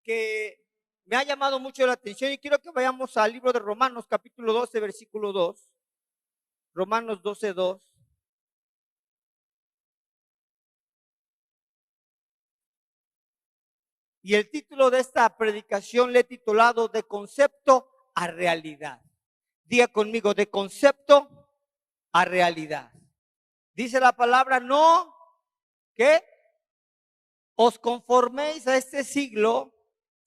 que me ha llamado mucho la atención y quiero que vayamos al libro de Romanos, capítulo 12, versículo 2. Romanos 12, 2. Y el título de esta predicación le he titulado De concepto a realidad. Diga conmigo, de concepto a realidad. Dice la palabra, no, ¿qué? Os conforméis a este siglo,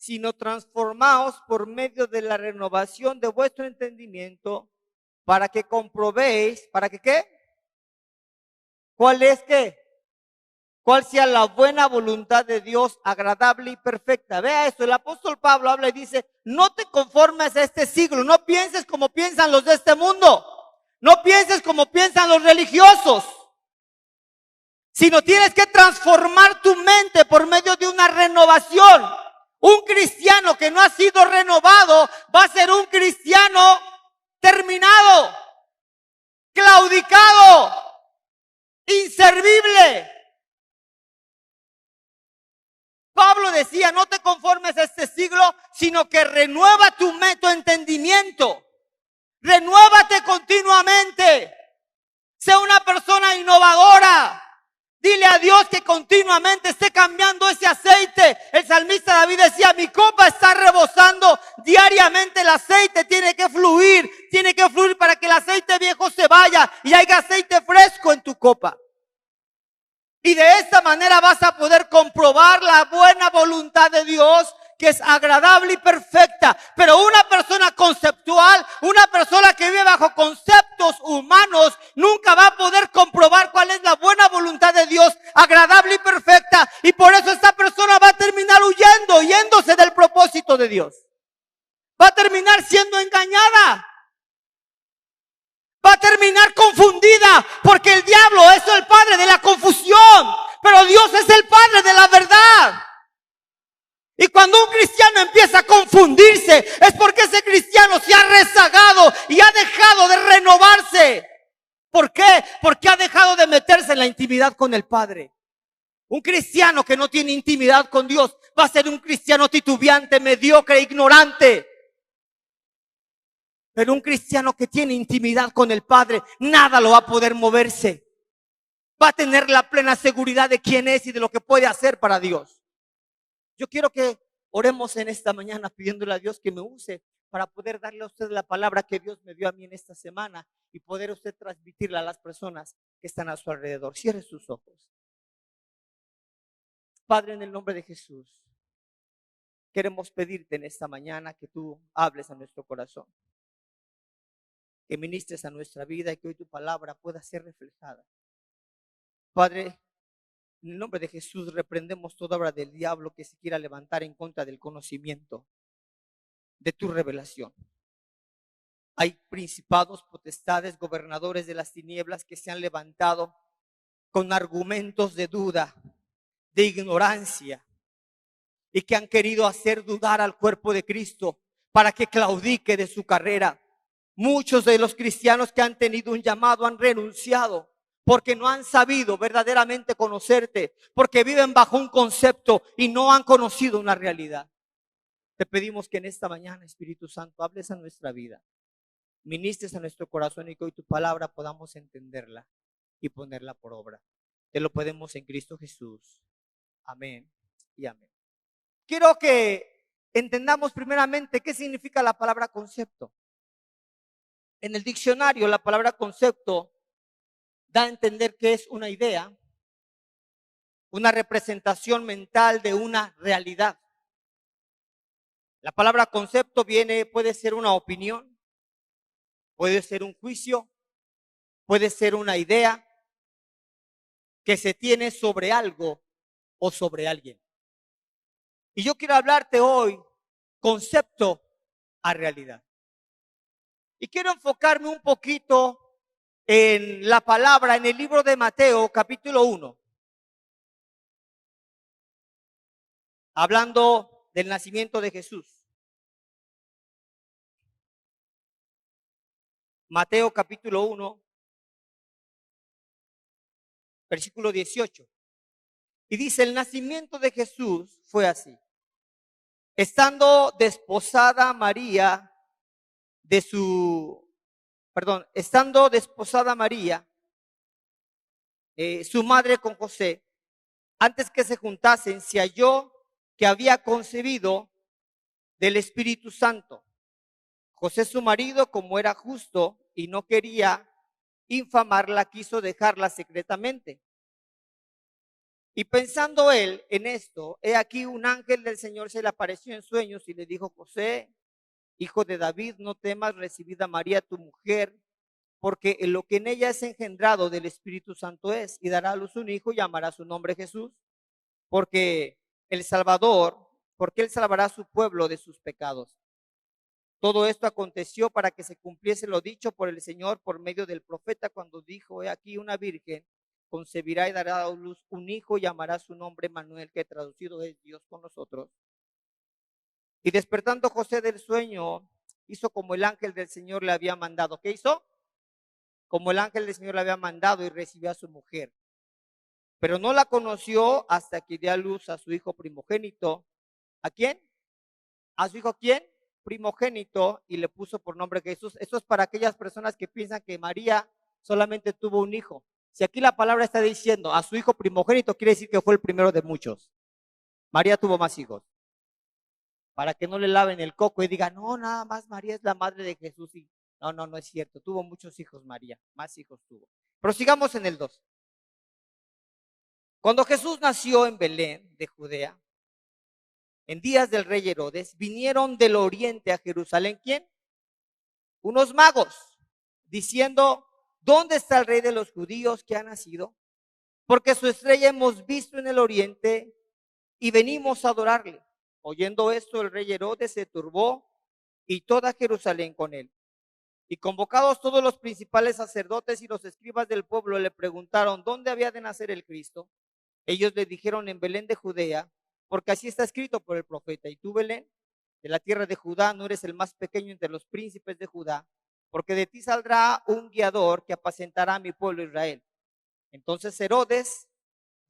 sino transformaos por medio de la renovación de vuestro entendimiento, para que comprobéis, ¿para que qué? ¿Cuál es qué? ¿Cuál sea la buena voluntad de Dios, agradable y perfecta? Vea esto, el apóstol Pablo habla y dice, no te conformes a este siglo, no pienses como piensan los de este mundo, no pienses como piensan los religiosos, sino tienes que transformar tu mente por medio de una renovación. Un cristiano que no ha sido renovado va a ser un cristiano terminado, claudicado, inservible. Pablo decía, no te conformes a este siglo, sino que renueva tu entendimiento. Renuévate continuamente. Sé una persona innovadora. Dile a Dios que continuamente esté cambiando ese aceite. El salmista David decía, mi copa está rebosando diariamente. El aceite tiene que fluir para que el aceite viejo se vaya y haya aceite fresco en tu copa. Y de esta manera vas a poder comprobar la buena voluntad de Dios, que es agradable y perfecta. Pero una persona conceptual, una persona que vive bajo conceptos humanos, nunca va a poder comprobar cuál es la buena voluntad de Dios, agradable y perfecta. Y por eso esta persona va a terminar yéndose del propósito de Dios. Va a terminar siendo engañada. Va a terminar confundida, porque el diablo es el padre de la confusión, pero Dios es el padre de la verdad. Y cuando un cristiano empieza a confundirse, es porque ese cristiano se ha rezagado y ha dejado de renovarse. ¿Por qué? Porque ha dejado de meterse en la intimidad con el Padre. Un cristiano que no tiene intimidad con Dios va a ser un cristiano titubeante, mediocre, ignorante. Pero un cristiano que tiene intimidad con el Padre, nada lo va a poder moverse. Va a tener la plena seguridad de quién es y de lo que puede hacer para Dios. Yo quiero que oremos en esta mañana pidiéndole a Dios que me use para poder darle a usted la palabra que Dios me dio a mí en esta semana y poder usted transmitirla a las personas que están a su alrededor. Cierre sus ojos. Padre, en el nombre de Jesús, queremos pedirte en esta mañana que tú hables a nuestro corazón, que ministres a nuestra vida y que hoy tu palabra pueda ser reflejada. Padre, en el nombre de Jesús reprendemos toda obra del diablo que se quiera levantar en contra del conocimiento de tu revelación. Hay principados, potestades, gobernadores de las tinieblas que se han levantado con argumentos de duda, de ignorancia, y que han querido hacer dudar al cuerpo de Cristo para que claudique de su carrera. Muchos de los cristianos que han tenido un llamado han renunciado porque no han sabido verdaderamente conocerte, porque viven bajo un concepto y no han conocido una realidad. Te pedimos que en esta mañana, Espíritu Santo, hables a nuestra vida, ministres a nuestro corazón y que hoy tu palabra podamos entenderla y ponerla por obra. Te lo pedimos en Cristo Jesús. Amén y amén. Quiero que entendamos primeramente qué significa la palabra concepto. En el diccionario, la palabra concepto da a entender que es una idea, una representación mental de una realidad. La palabra concepto puede ser una opinión, puede ser un juicio, puede ser una idea que se tiene sobre algo o sobre alguien. Y yo quiero hablarte hoy concepto a realidad. Y quiero enfocarme un poquito en la palabra en el libro de Mateo, capítulo 1. Hablando del nacimiento de Jesús. Mateo capítulo 1, versículo 18. Y dice, el nacimiento de Jesús fue así. estando desposada María estando desposada María, su madre con José, antes que se juntasen, se halló que había concebido del Espíritu Santo. José, su marido, como era justo y no quería infamarla, quiso dejarla secretamente. Y pensando él en esto, he aquí un ángel del Señor se le apareció en sueños y le dijo: José, hijo de David, no temas recibir a María tu mujer, porque lo que en ella es engendrado del Espíritu Santo es, y dará a luz un hijo y llamará su nombre Jesús, porque él salvará a su pueblo de sus pecados. Todo esto aconteció para que se cumpliese lo dicho por el Señor por medio del profeta, cuando dijo: he aquí una virgen concebirá y dará a luz un hijo y llamará su nombre Manuel, que traducido es Dios con nosotros. Y despertando José del sueño, hizo como el ángel del Señor le había mandado. ¿Qué hizo? Como el ángel del Señor le había mandado, y recibió a su mujer. Pero no la conoció hasta que dio a luz a su hijo primogénito. ¿A quién? ¿A su hijo quién? Primogénito, y le puso por nombre Jesús. Esto es para aquellas personas que piensan que María solamente tuvo un hijo. Si aquí la palabra está diciendo a su hijo primogénito, quiere decir que fue el primero de muchos. María tuvo más hijos. Para que no le laven el coco y digan: no, nada más María es la madre de Jesús. Y no es cierto. Tuvo muchos hijos María, más hijos tuvo. Pero sigamos en el 2. Cuando Jesús nació en Belén de Judea, en días del rey Herodes, vinieron del oriente a Jerusalén, ¿quién? Unos magos, diciendo: ¿dónde está el rey de los judíos que ha nacido? Porque su estrella hemos visto en el oriente y venimos a adorarle. Oyendo esto, el rey Herodes se turbó y toda Jerusalén con él. Y convocados todos los principales sacerdotes y los escribas del pueblo, le preguntaron: ¿dónde había de nacer el Cristo? Ellos le dijeron: en Belén de Judea, porque así está escrito por el profeta. Y tú, Belén, de la tierra de Judá, no eres el más pequeño entre los príncipes de Judá, porque de ti saldrá un guiador que apacentará a mi pueblo Israel. Entonces Herodes,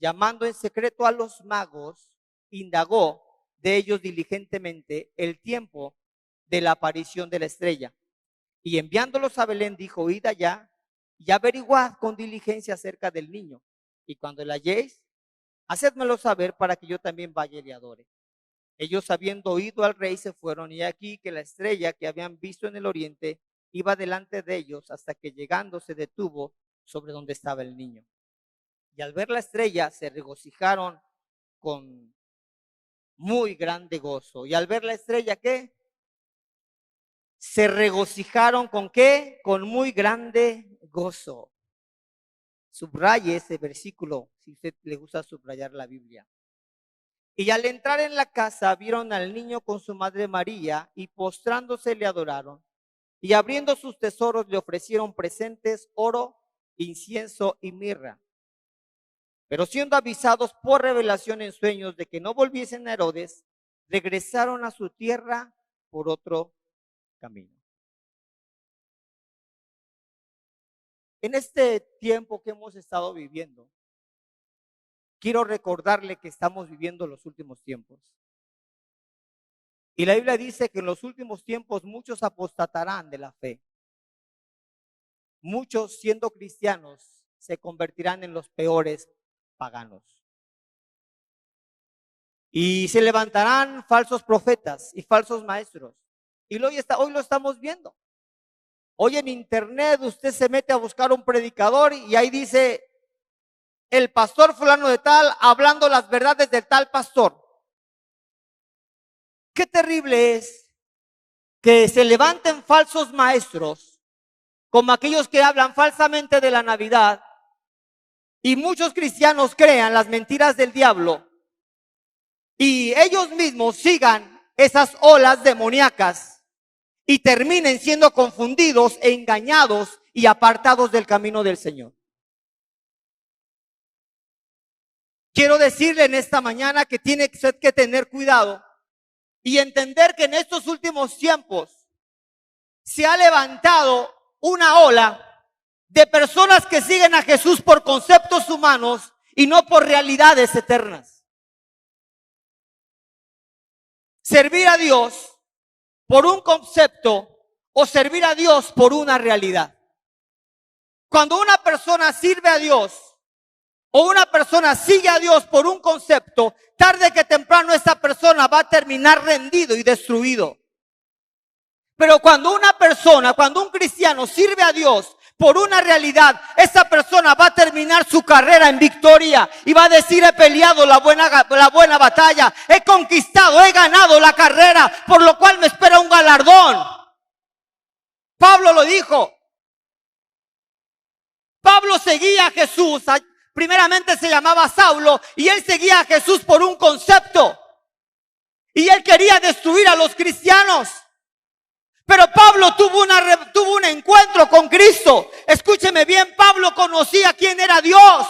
llamando en secreto a los magos, indagó de ellos diligentemente el tiempo de la aparición de la estrella. Y enviándolos a Belén, dijo: id allá y averiguad con diligencia acerca del niño. Y cuando la halléis, hacedmelo saber para que yo también vaya y le adore. Ellos, habiendo oído al rey, se fueron, y aquí que la estrella que habían visto en el oriente iba delante de ellos, hasta que llegando se detuvo sobre donde estaba el niño. Y al ver la estrella se regocijaron con muy grande gozo. Y al ver la estrella, ¿qué? Se regocijaron con ¿qué? Con muy grande gozo. Subraye ese versículo si usted le gusta subrayar la Biblia. Y al entrar en la casa vieron al niño con su madre María, y postrándose le adoraron. Y abriendo sus tesoros le ofrecieron presentes: oro, incienso y mirra. Pero siendo avisados por revelación en sueños de que no volviesen a Herodes, regresaron a su tierra por otro camino. En este tiempo que hemos estado viviendo, quiero recordarle que estamos viviendo los últimos tiempos. Y la Biblia dice que en los últimos tiempos muchos apostatarán de la fe. Muchos, siendo cristianos, se convertirán en los peores paganos. Y se levantarán falsos profetas y falsos maestros. Y hoy lo estamos viendo. Hoy en internet usted se mete a buscar un predicador y ahí dice: el pastor fulano de tal hablando las verdades del tal pastor. Qué terrible es que se levanten falsos maestros, como aquellos que hablan falsamente de la Navidad, y muchos cristianos crean las mentiras del diablo y ellos mismos sigan esas olas demoníacas y terminen siendo confundidos e engañados y apartados del camino del Señor. Quiero decirle en esta mañana que tiene usted que tener cuidado y entender que en estos últimos tiempos se ha levantado una ola de personas que siguen a Jesús por conceptos humanos y no por realidades eternas. servir a Dios por un concepto o servir a Dios por una realidad. Cuando una persona sirve a Dios o una persona sigue a Dios por un concepto, tarde que temprano esa persona va a terminar rendido y destruido. Pero cuando un cristiano sirve a Dios por una realidad, esa persona va a terminar su carrera en victoria y va a decir: he peleado la buena batalla, he conquistado, he ganado la carrera, por lo cual me espera un galardón. Pablo lo dijo. Pablo seguía a Jesús. Primeramente se llamaba Saulo y él seguía a Jesús por un concepto. Y él quería destruir a los cristianos. Pero Pablo tuvo un encuentro con Cristo. Escúcheme bien, Pablo conocía quién era Dios.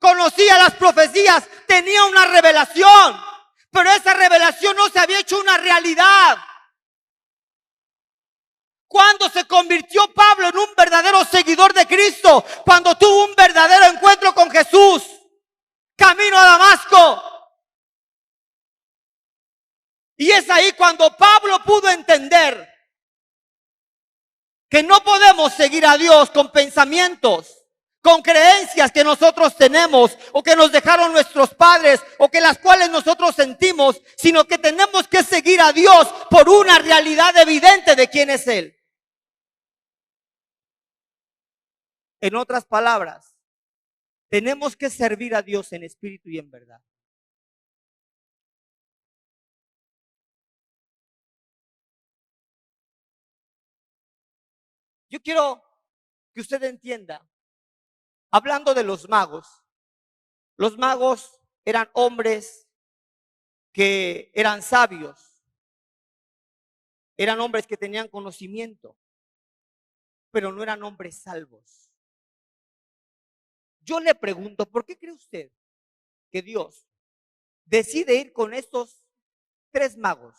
Conocía las profecías, tenía una revelación. Pero esa revelación no se había hecho una realidad. Cuando se convirtió Pablo en un verdadero seguidor de Cristo, cuando tuvo un verdadero encuentro con Jesús, camino a Damasco. Y es ahí cuando Pablo pudo entender que no podemos seguir a Dios con pensamientos, con creencias que nosotros tenemos o que nos dejaron nuestros padres o que las cuales nosotros sentimos, sino que tenemos que seguir a Dios por una realidad evidente de quién es Él. En otras palabras, tenemos que servir a Dios en espíritu y en verdad. Yo quiero que usted entienda, hablando de los magos eran hombres que eran sabios, eran hombres que tenían conocimiento, pero no eran hombres salvos. Yo le pregunto, ¿por qué cree usted que Dios decide ir con estos 3 magos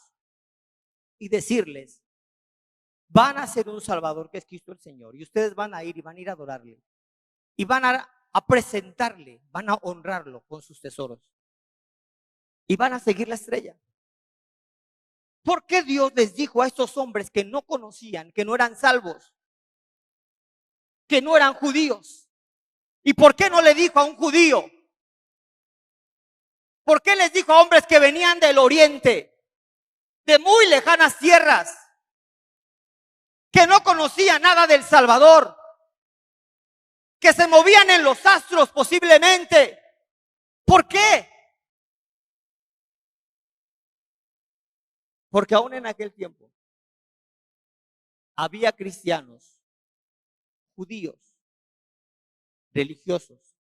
y decirles: van a ser un Salvador que es Cristo el Señor, y ustedes van a ir y van a ir a adorarle y van a presentarle, van a honrarlo con sus tesoros y van a seguir la estrella? ¿Por qué Dios les dijo a estos hombres que no conocían, que no eran salvos, que no eran judíos? ¿Y por qué no le dijo a un judío? ¿Por qué les dijo a hombres que venían del oriente, de muy lejanas tierras, que no conocían nada del Salvador, que se movían en los astros posiblemente? ¿Por qué? Porque aún en aquel tiempo había cristianos, judíos, religiosos,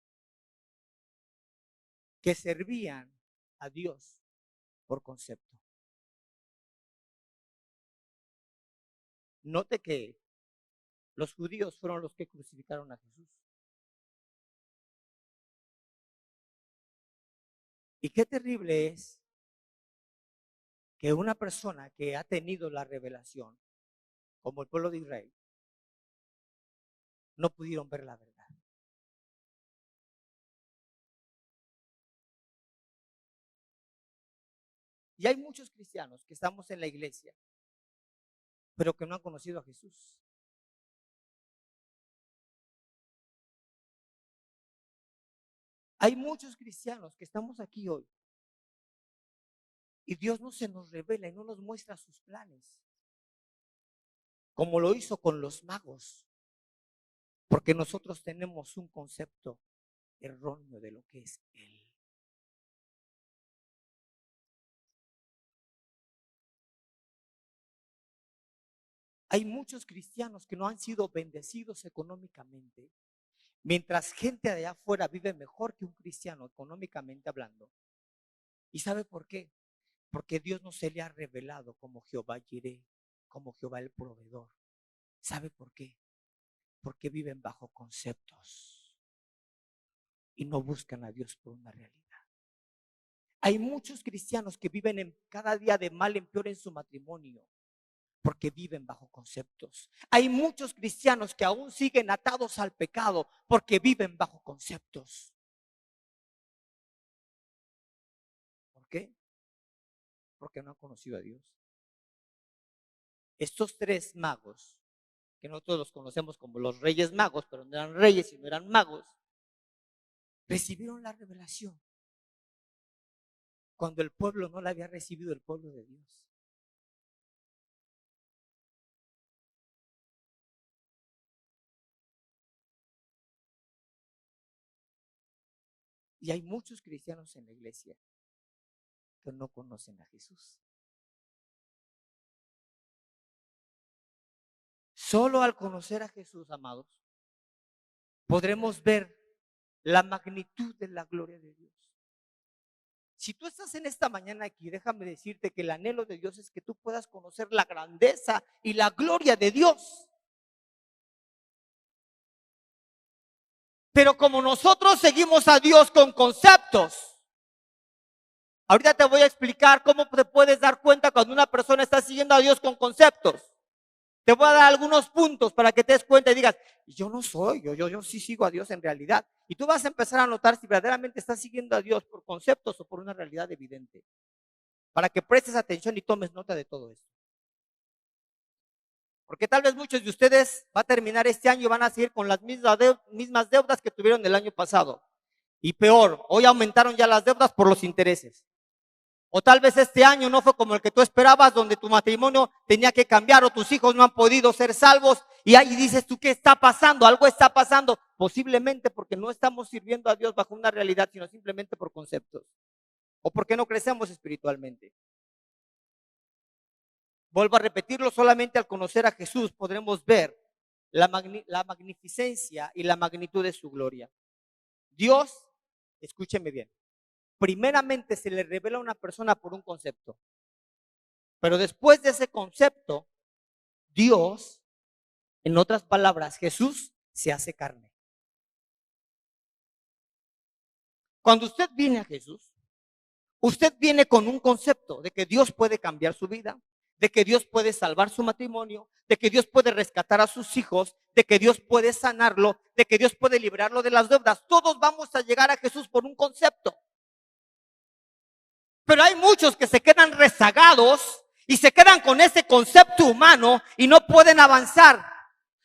que servían a Dios por concepto. Note que los judíos fueron los que crucificaron a Jesús. Y qué terrible es que una persona que ha tenido la revelación, como el pueblo de Israel, no pudieron ver la verdad. Y hay muchos cristianos que estamos en la iglesia, pero que no han conocido a Jesús. Hay muchos cristianos que estamos aquí hoy y Dios no se nos revela y no nos muestra sus planes, como lo hizo con los magos, porque nosotros tenemos un concepto erróneo de lo que es Él. Hay muchos cristianos que no han sido bendecidos económicamente, mientras gente de allá afuera vive mejor que un cristiano económicamente hablando. ¿Y sabe por qué? Porque Dios no se le ha revelado como Jehová Jireh, como Jehová el proveedor. ¿Sabe por qué? Porque viven bajo conceptos y no buscan a Dios por una realidad. Hay muchos cristianos que viven cada día de mal en peor en su matrimonio, porque viven bajo conceptos. Hay muchos cristianos que aún siguen atados al pecado porque viven bajo conceptos. ¿Por qué? porque no han conocido a Dios. Estos 3 magos, que nosotros los conocemos como los Reyes Magos, pero no eran reyes sino eran magos, recibieron la revelación cuando el pueblo no la había recibido, el pueblo de Dios. Y hay muchos cristianos en la iglesia que no conocen a Jesús. Solo al conocer a Jesús, amados, podremos ver la magnitud de la gloria de Dios. Si tú estás en esta mañana aquí, déjame decirte que el anhelo de Dios es que tú puedas conocer la grandeza y la gloria de Dios. Pero como nosotros seguimos a Dios con conceptos, ahorita te voy a explicar cómo te puedes dar cuenta cuando una persona está siguiendo a Dios con conceptos. Te voy a dar algunos puntos para que te des cuenta y digas, yo no soy, yo sí sigo a Dios en realidad. Y tú vas a empezar a notar si verdaderamente estás siguiendo a Dios por conceptos o por una realidad evidente. Para que prestes atención y tomes nota de todo esto. Porque tal vez muchos de ustedes va a terminar este año y van a seguir con las mismas deudas que tuvieron el año pasado. Y peor, hoy aumentaron ya las deudas por los intereses. O tal vez este año no fue como el que tú esperabas, donde tu matrimonio tenía que cambiar o tus hijos no han podido ser salvos. Y ahí dices tú, ¿qué está pasando? Algo está pasando. Posiblemente porque no estamos sirviendo a Dios bajo una realidad, sino simplemente por conceptos. O porque no crecemos espiritualmente. Vuelvo a repetirlo, solamente al conocer a Jesús podremos ver la magnificencia y la magnitud de su gloria. Dios, escúcheme bien, primeramente se le revela a una persona por un concepto. Pero después de ese concepto, Dios, en otras palabras, Jesús se hace carne. Cuando usted viene a Jesús, usted viene con un concepto de que Dios puede cambiar su vida, de que Dios puede salvar su matrimonio, de que Dios puede rescatar a sus hijos, de que Dios puede sanarlo, de que Dios puede librarlo de las deudas. Todos vamos a llegar a Jesús por un concepto. Pero hay muchos que se quedan rezagados y se quedan con ese concepto humano y no pueden avanzar.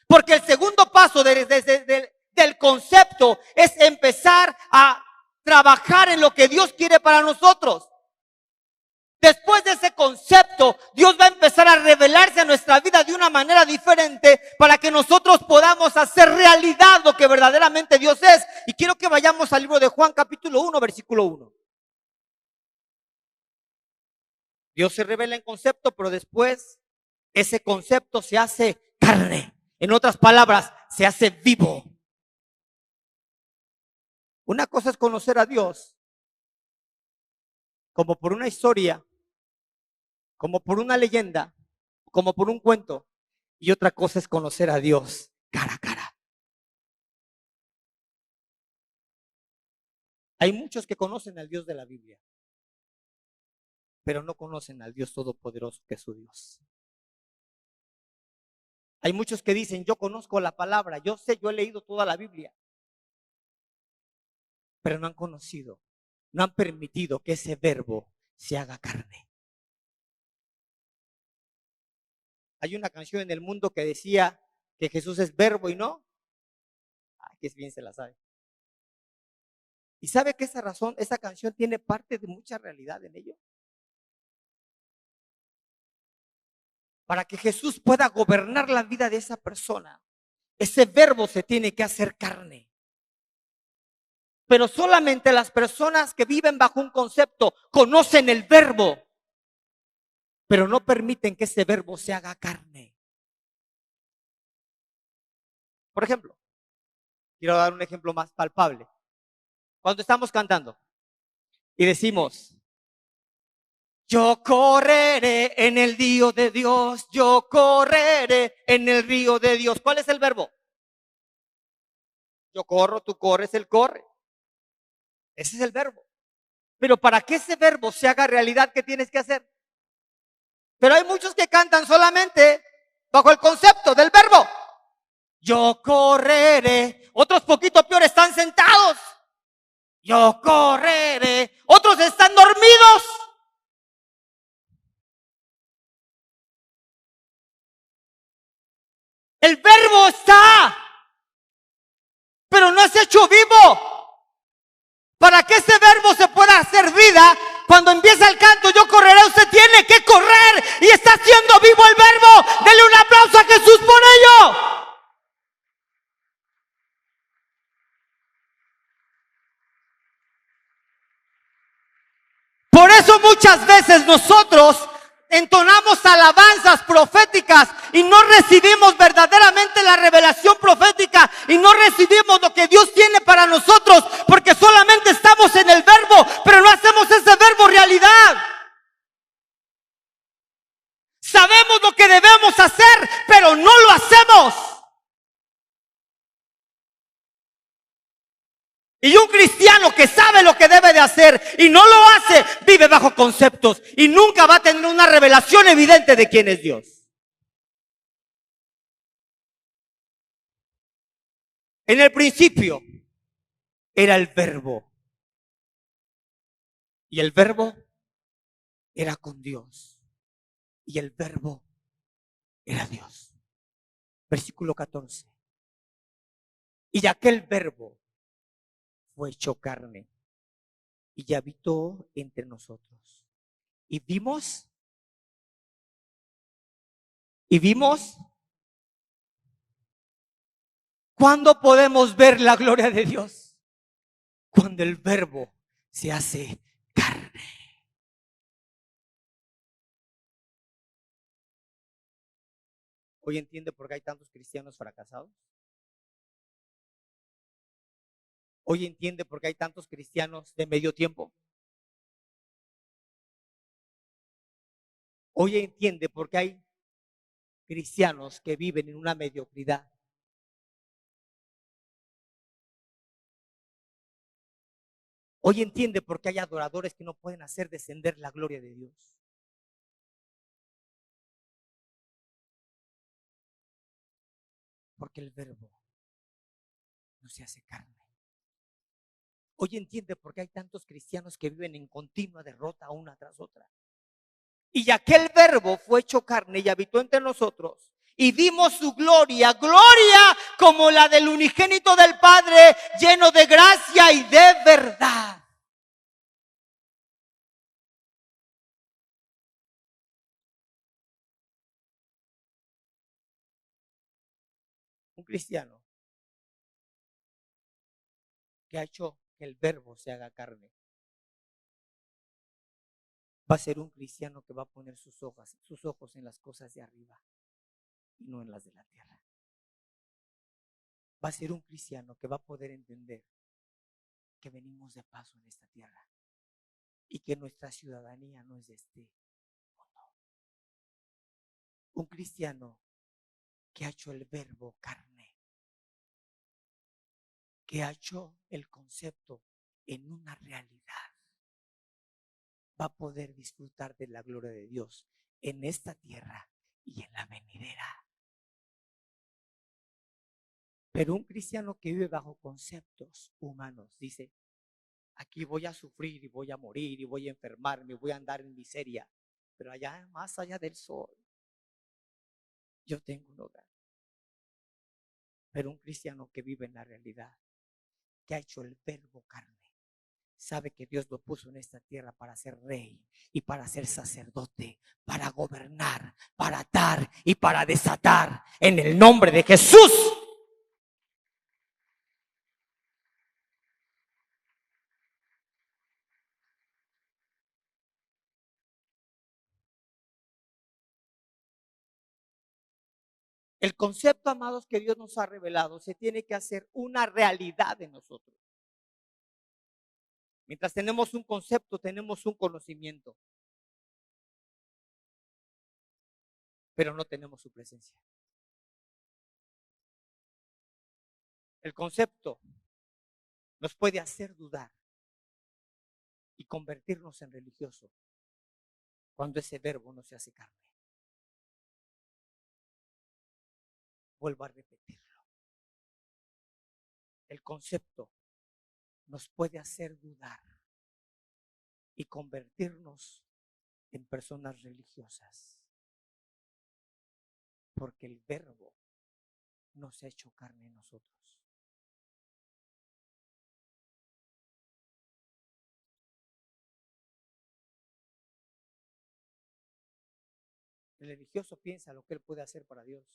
Porque el segundo paso del concepto es empezar a trabajar en lo que Dios quiere para nosotros. Después de ese concepto, Dios va a empezar a revelarse a nuestra vida de una manera diferente para que nosotros podamos hacer realidad lo que verdaderamente Dios es. Y quiero que vayamos al libro de Juan capítulo 1, versículo 1. Dios se revela en concepto, pero después ese concepto se hace carne. En otras palabras, se hace vivo. Una cosa es conocer a Dios como por una historia, como por una leyenda, como por un cuento. Y otra cosa es conocer a Dios cara a cara. Hay muchos que conocen al Dios de la Biblia, pero no conocen al Dios todopoderoso que es su Dios. Hay muchos que dicen, yo conozco la palabra, yo sé, yo he leído toda la Biblia, pero no han conocido, no han permitido que ese verbo se haga carne. Hay una canción en el mundo que decía que Jesús es verbo y no. Que bien se la sabe. Y sabe que esa canción tiene parte de mucha realidad en ello. Para que Jesús pueda gobernar la vida de esa persona, ese verbo se tiene que hacer carne. Pero solamente las personas que viven bajo un concepto conocen el verbo, pero no permiten que ese verbo se haga carne. Por ejemplo, quiero dar un ejemplo más palpable. Cuando estamos cantando y decimos, yo correré en el río de Dios, yo correré en el río de Dios. ¿Cuál es el verbo? Yo corro, tú corres, él corre. Ese es el verbo. Pero para que ese verbo se haga realidad, ¿qué tienes que hacer? Pero hay muchos que cantan solamente bajo el concepto del verbo. Yo correré. Otros poquito peor están sentados. Yo correré. Otros están dormidos. vida, cuando empieza el canto, yo correré, usted tiene que correr y está siendo vivo el verbo. Dele un aplauso a Jesús por ello. Por eso muchas veces nosotros entonamos alabanzas proféticas y no recibimos verdaderamente la revelación profética y no recibimos lo que Dios tiene para nosotros, porque solamente estamos en el verbo, pero no hacemos ese verbo realidad. Sabemos lo que debemos hacer, pero no lo hacemos. Y un cristiano que sabe lo que debe de hacer y no lo hace, vive bajo conceptos y nunca va a tener una revelación evidente de quién es Dios. En el principio era el verbo. Y el verbo era con Dios. Y el verbo era Dios. Versículo 14. Y aquel verbo fue hecho carne y habitó entre nosotros. Y vimos. ¿Cuándo podemos ver la gloria de Dios? Cuando el verbo se hace carne. ¿Hoy entiende por qué hay tantos cristianos fracasados? ¿Hoy entiende por qué hay tantos cristianos de medio tiempo? Hoy entiende por qué hay cristianos que viven en una mediocridad. Hoy entiende por qué hay adoradores que no pueden hacer descender la gloria de Dios. Porque el verbo no se hace carne. Hoy entiende por qué hay tantos cristianos que viven en continua derrota una tras otra. Y aquel verbo fue hecho carne y habitó entre nosotros. Y vimos su gloria, gloria como la del unigénito del Padre, lleno de gracia y de verdad. Un cristiano que ha hecho que el verbo se haga carne va a ser un cristiano que va a poner sus ojos en las cosas de arriba y no en las de la tierra. Va a ser un cristiano que va a poder entender que venimos de paso en esta tierra y que nuestra ciudadanía no es de este mundo. Un cristiano que ha hecho el verbo carne, que ha hecho el concepto en una realidad, va a poder disfrutar de la gloria de Dios en esta tierra y en la venidera. Pero un cristiano que vive bajo conceptos humanos dice: aquí voy a sufrir y voy a morir y voy a enfermarme y voy a andar en miseria, pero allá, más allá del sol, yo tengo un hogar. Pero un cristiano que vive en la realidad, que ha hecho el verbo carne, sabe que Dios lo puso en esta tierra para ser rey y para ser sacerdote, para gobernar, para atar y para desatar en el nombre de Jesús. El concepto, amados, que Dios nos ha revelado se tiene que hacer una realidad en nosotros. Mientras tenemos un concepto, tenemos un conocimiento, pero no tenemos su presencia. El concepto nos puede hacer dudar y convertirnos en religiosos cuando ese verbo no se hace carne. Vuelvo a repetirlo. El concepto nos puede hacer dudar y convertirnos en personas religiosas, porque el verbo no se ha hecho carne en nosotros. El religioso piensa lo que él puede hacer para Dios.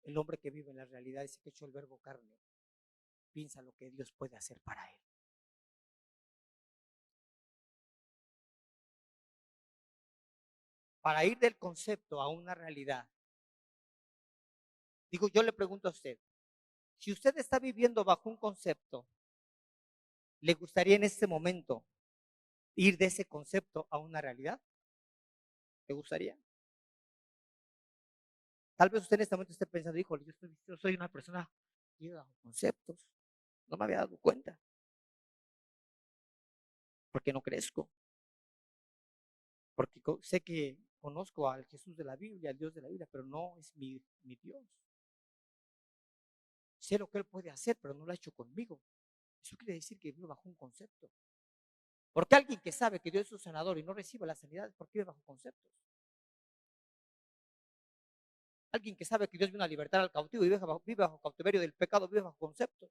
El hombre que vive en la realidad, ese que echó el verbo carne, piensa lo que Dios puede hacer para él. Para ir del concepto a una realidad, digo, yo le pregunto a usted, si usted está viviendo bajo un concepto, ¿le gustaría en este momento ir de ese concepto a una realidad? ¿Le gustaría? Tal vez usted en este momento esté pensando, híjole, yo soy una persona que vive bajo conceptos, no me había dado cuenta, porque no crezco, porque sé que conozco al Jesús de la Biblia, al Dios de la Biblia, pero no es mi Dios. Sé lo que Él puede hacer, pero no lo ha hecho conmigo. Eso quiere decir que vive bajo un concepto. Porque alguien que sabe que Dios es su sanador y no recibe la sanidad, ¿por qué vive bajo conceptos? Alguien que sabe que Dios vino a libertar al cautivo y vive bajo cautiverio del pecado, vive bajo conceptos.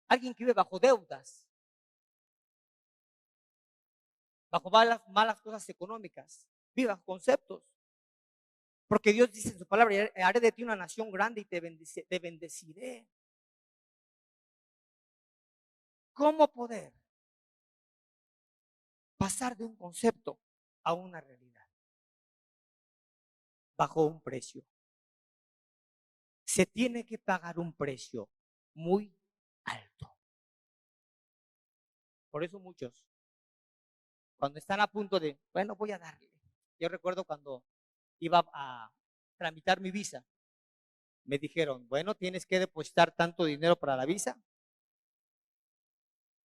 Alguien que vive bajo deudas, bajo malas cosas económicas, vive bajo conceptos. Porque Dios dice en su palabra, haré de ti una nación grande y te bendeciré. ¿Cómo poder pasar de un concepto a una realidad? Bajo un precio. Se tiene que pagar un precio muy alto. Por eso muchos, cuando están a punto de, bueno, voy a darle. Yo recuerdo cuando iba a tramitar mi visa, me dijeron, bueno, tienes que depositar tanto dinero para la visa.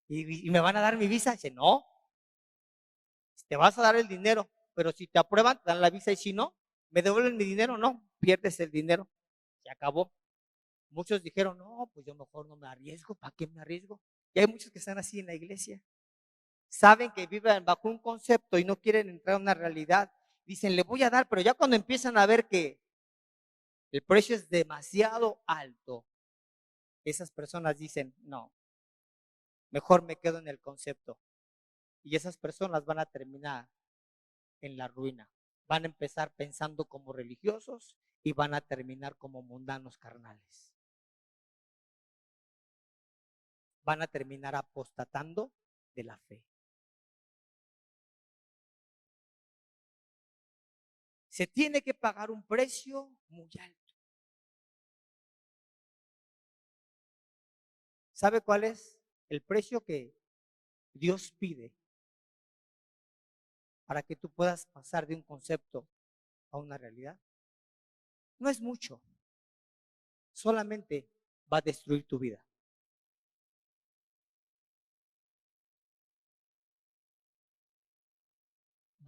¿Y me van a dar mi visa? Dice, no, te vas a dar el dinero, pero si te aprueban, te dan la visa y si no, me devuelven mi dinero, no, pierdes el dinero. Se acabó. Muchos dijeron, no, pues yo mejor no me arriesgo, ¿para qué me arriesgo? Y hay muchos que están así en la iglesia. Saben que viven bajo un concepto y no quieren entrar a una realidad. Dicen, le voy a dar, pero ya cuando empiezan a ver que el precio es demasiado alto, esas personas dicen, no, mejor me quedo en el concepto. Y esas personas van a terminar en la ruina. Van a empezar pensando como religiosos y van a terminar como mundanos carnales. Van a terminar apostatando de la fe. Se tiene que pagar un precio muy alto. ¿Sabe cuál es el precio que Dios pide para que tú puedas pasar de un concepto a una realidad? No es mucho, solamente va a destruir tu vida.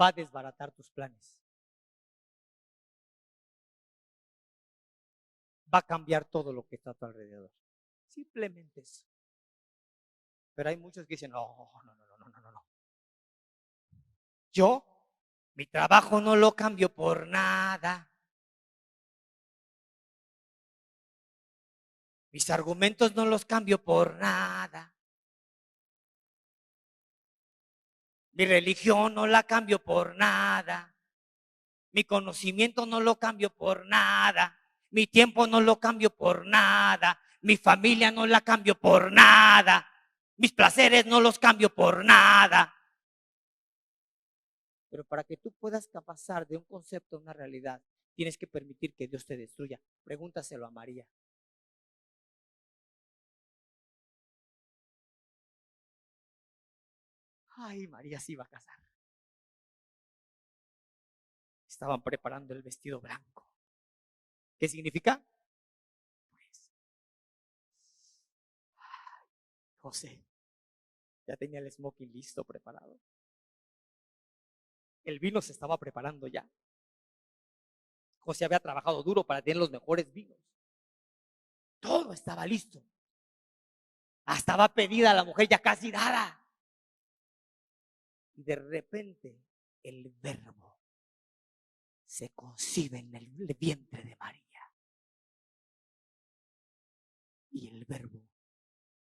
Va a desbaratar tus planes. Va a cambiar todo lo que está a tu alrededor. Simplemente eso. Pero hay muchos que dicen, no, no, no, no, no, no, no. Yo, mi trabajo no lo cambio por nada. Mis argumentos no los cambio por nada. Mi religión no la cambio por nada. Mi conocimiento no lo cambio por nada. Mi tiempo no lo cambio por nada. Mi familia no la cambio por nada. Mis placeres no los cambio por nada. Pero para que tú puedas pasar de un concepto a una realidad, tienes que permitir que Dios te destruya. Pregúntaselo a María. Ay, María se iba a casar. Estaban preparando el vestido blanco. ¿Qué significa? Pues, José ya tenía el smoking listo, preparado. El vino se estaba preparando ya. José había trabajado duro para tener los mejores vinos. Todo estaba listo. Estaba pedida la mujer ya casi dada. Y de repente el verbo se concibe en el vientre de María. Y el verbo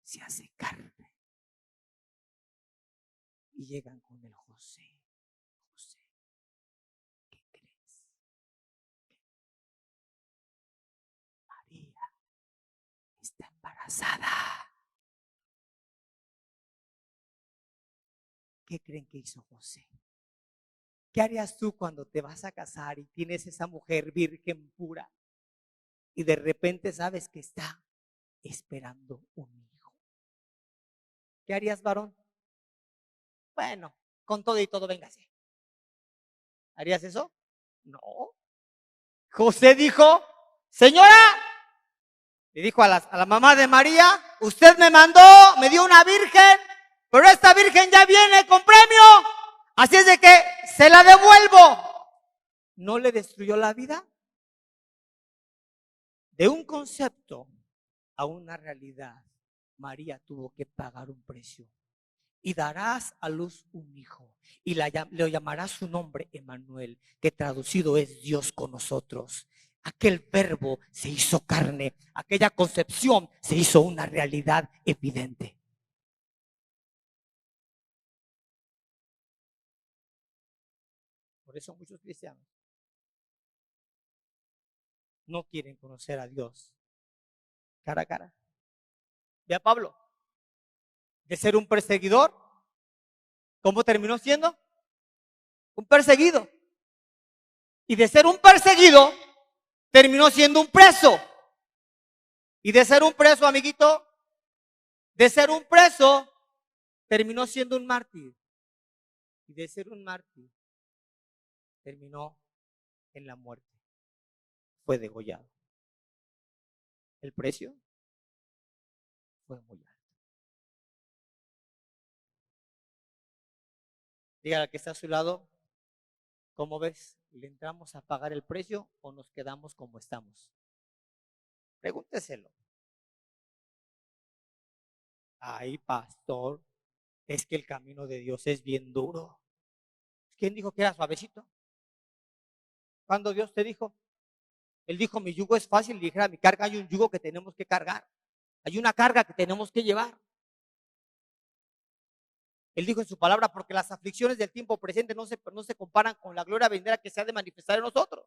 se hace carne. Y llegan con el José. José, ¿qué crees? María está embarazada. ¿Qué creen que hizo José? ¿Qué harías tú cuando te vas a casar y tienes esa mujer virgen pura y de repente sabes que está esperando un hijo? ¿Qué harías, varón? Bueno, con todo y todo, véngase. ¿Harías eso? No. José dijo, señora, le dijo a la mamá de María, usted me mandó, me dio una virgen, pero esta virgen ya viene con premio, así es de que se la devuelvo. ¿No le destruyó la vida? De un concepto a una realidad, María tuvo que pagar un precio. Y darás a luz un hijo, y le llamarás su nombre Emmanuel, que traducido es Dios con nosotros. Aquel verbo se hizo carne, aquella concepción se hizo una realidad evidente. Por eso muchos cristianos no quieren conocer a Dios cara a cara. Ve a Pablo, de ser un perseguidor, ¿cómo terminó siendo? Un perseguido. Y de ser un perseguido, terminó siendo un preso. Y de ser un preso, amiguito, de ser un preso, terminó siendo un mártir. Y de ser un mártir, terminó en la muerte. Fue degollado. El precio fue muy alto. Dígale al que está a su lado, ¿cómo ves? ¿Le entramos a pagar el precio o nos quedamos como estamos? Pregúnteselo. Ay, pastor, es que el camino de Dios es bien duro. ¿Quién dijo que era suavecito? ¿Cuándo Dios te dijo? Él dijo, mi yugo es fácil. Y dijera, mi carga, hay un yugo que tenemos que cargar. Hay una carga que tenemos que llevar. Él dijo en su palabra, porque las aflicciones del tiempo presente no se comparan con la gloria venidera que se ha de manifestar en nosotros.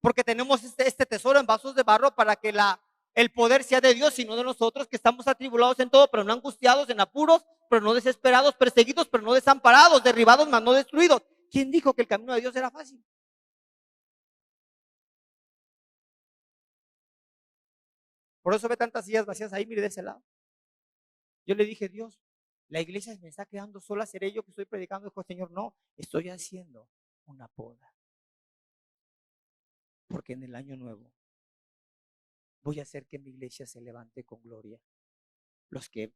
Porque tenemos este tesoro en vasos de barro para que el poder sea de Dios y no de nosotros, que estamos atribulados en todo, pero no angustiados, en apuros, pero no desesperados, perseguidos, pero no desamparados, derribados, mas no destruidos. ¿Quién dijo que el camino de Dios era fácil? Por eso ve tantas sillas vacías ahí, mire de ese lado. Yo le dije, Dios, la iglesia me está quedando sola, seré yo que estoy predicando. Dijo, Señor, no, estoy haciendo una poda. Porque en el año nuevo voy a hacer que mi iglesia se levante con gloria. Los que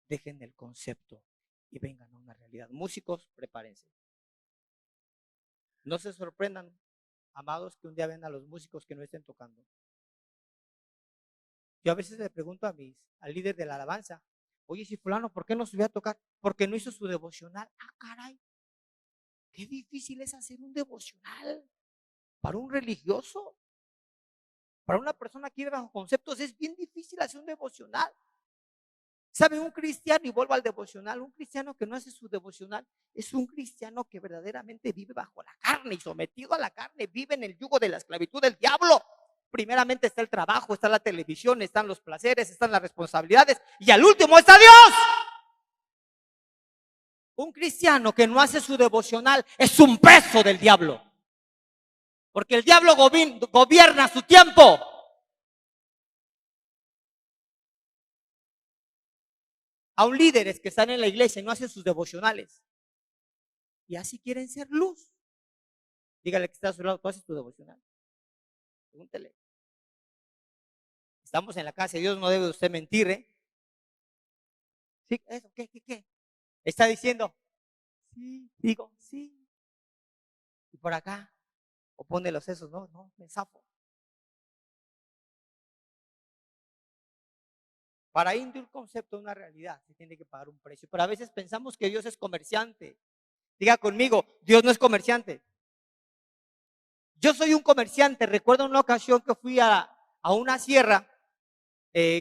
dejen el concepto y vengan a una realidad. Músicos, prepárense. No se sorprendan, amados, que un día ven a los músicos que no estén tocando. Yo a veces le pregunto al líder de la alabanza, oye, si fulano, ¿por qué no subió a tocar? Porque no hizo su devocional. Ah, caray, qué difícil es hacer un devocional para un religioso. Para una persona que vive bajo conceptos es bien difícil hacer un devocional. ¿Sabe? Un cristiano, y vuelvo al devocional, un cristiano que no hace su devocional es un cristiano que verdaderamente vive bajo la carne y sometido a la carne, vive en el yugo de la esclavitud del diablo. Primeramente está el trabajo, está la televisión, están los placeres, están las responsabilidades y al último está Dios. Un cristiano que no hace su devocional es un preso del diablo, porque el diablo gobierna su tiempo. Aún líderes que están en la iglesia y no hacen sus devocionales y así quieren ser luz. Dígale que está a su lado, ¿tú haces tu devocional? Pregúntele. Estamos en la casa de Dios, no debe usted mentir, ¿eh? ¿Sí? ¿Eso? ¿Qué? Está diciendo, sí, digo, sí. Y por acá, o pone los sesos, no, me zafo. Para ir de un concepto a una realidad, se tiene que pagar un precio. Pero a veces pensamos que Dios es comerciante. Diga conmigo, Dios no es comerciante. Yo soy un comerciante. Recuerdo una ocasión que fui a una sierra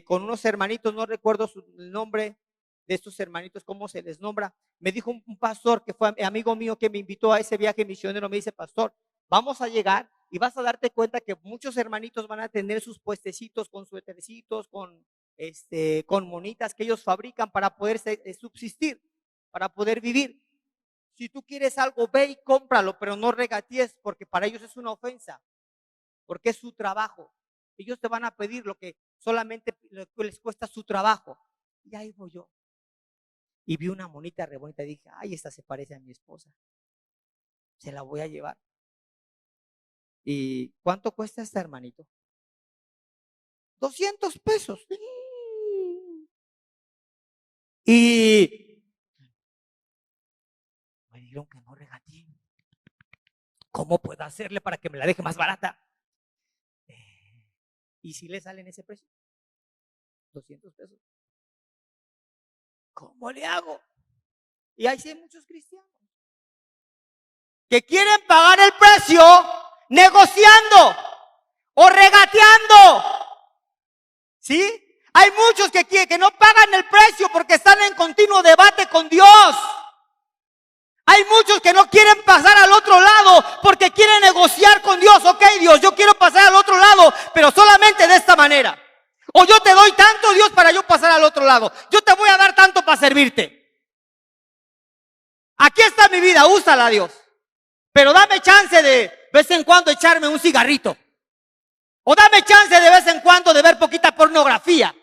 con unos hermanitos, no recuerdo el nombre de estos hermanitos, cómo se les nombra. Me dijo un pastor que fue amigo mío que me invitó a ese viaje misionero, me dice: pastor, vamos a llegar y vas a darte cuenta que muchos hermanitos van a tener sus puestecitos con suétercitos, con monitas que ellos fabrican para poder subsistir, para poder vivir. Si tú quieres algo, ve y cómpralo, pero no regatees, porque para ellos es una ofensa, porque es su trabajo. Ellos te van a pedir lo que solamente les cuesta su trabajo. Y ahí voy yo. Y vi una monita re bonita y dije: ay, esta se parece a mi esposa. Se la voy a llevar. ¿Y cuánto cuesta esta, hermanito? 200 pesos. Y me dijeron que no regateé. ¿Cómo puedo hacerle para que me la deje más barata? ¿Y si le sale en ese precio? 200 pesos. ¿Cómo le hago? Y ahí sí hay muchos cristianos que quieren pagar el precio negociando o regateando. ¿Sí? Hay muchos que no pagan el precio porque están en continuo debate con Dios. Hay muchos que no quieren pasar al otro lado porque quieren negociar con Dios. Ok, Dios, yo quiero pasar al otro lado, pero solamente de esta manera. O yo te doy tanto, Dios, para yo pasar al otro lado. Yo te voy a dar tanto para servirte. Aquí está mi vida, úsala, Dios. Pero dame chance de vez en cuando echarme un cigarrito. O dame chance de vez en cuando de ver poquita pornografía.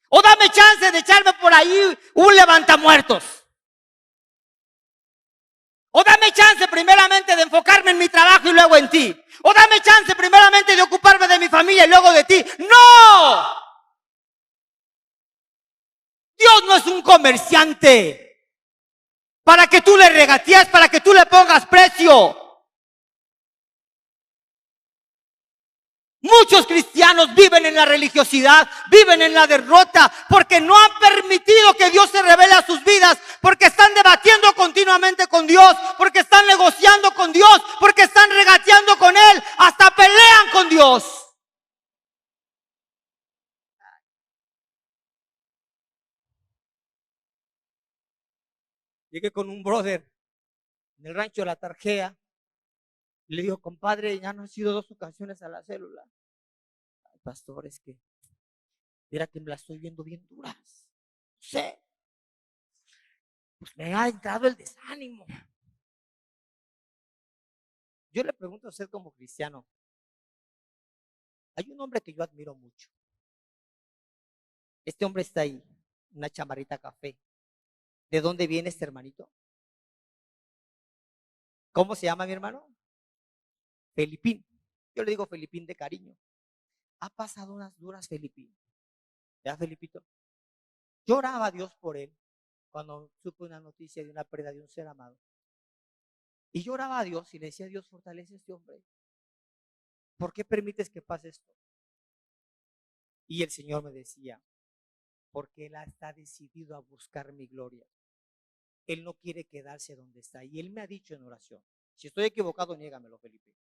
O dame chance de echarme por ahí un levantamuertos. O dame chance primeramente de enfocarme en mi trabajo y luego en ti. O dame chance primeramente de ocuparme de mi familia y luego de ti. ¡No! Dios no es un comerciante para que tú le regatees, para que tú le pongas precio. Muchos cristianos viven en la religiosidad, viven en la derrota, porque no han permitido que Dios se revele a sus vidas, porque están debatiendo continuamente con Dios, porque están negociando con Dios, porque están regateando con Él, hasta pelean con Dios. Llegué con un brother en el rancho de la Tarjea, y le digo: compadre, ya no han sido 2 ocasiones a la célula. Ay, pastor, es que mira que me la estoy viendo bien duras. Sí. Pues me ha entrado el desánimo. Yo le pregunto a usted como cristiano, hay un hombre que yo admiro mucho. Este hombre está ahí, una chamarrita café. ¿De dónde viene este hermanito? ¿Cómo se llama mi hermano? Felipín. Yo le digo Felipín de cariño. Ha pasado unas duras, Felipín. ¿Ya, Felipito? Yo oraba a Dios por él cuando supe una noticia de una pérdida de un ser amado. Y yo oraba a Dios y le decía: Dios, fortalece a este hombre. ¿Por qué permites que pase esto? Y el Señor me decía: porque Él está decidido a buscar mi gloria. Él no quiere quedarse donde está. Y Él me ha dicho en oración, si estoy equivocado, niégamelo, Felipe.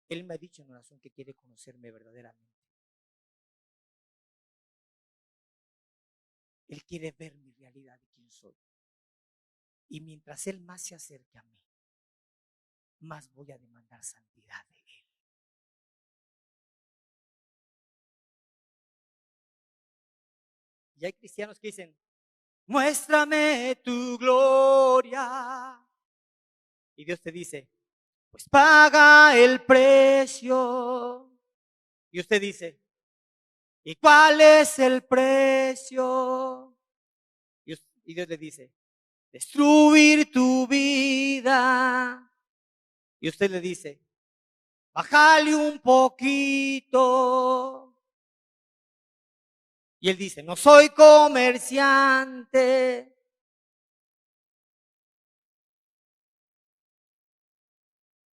Él me ha dicho en oración que quiere conocerme verdaderamente. Él quiere ver mi realidad de quién soy. Y mientras Él más se acerque a mí, más voy a demandar santidad de Él. Y hay cristianos que dicen: muéstrame tu gloria. Y Dios te dice: pues paga el precio. Y usted dice: ¿y cuál es el precio? Y Dios le dice: destruir tu vida. Y usted le dice: bájale un poquito. Y él dice: no soy comerciante.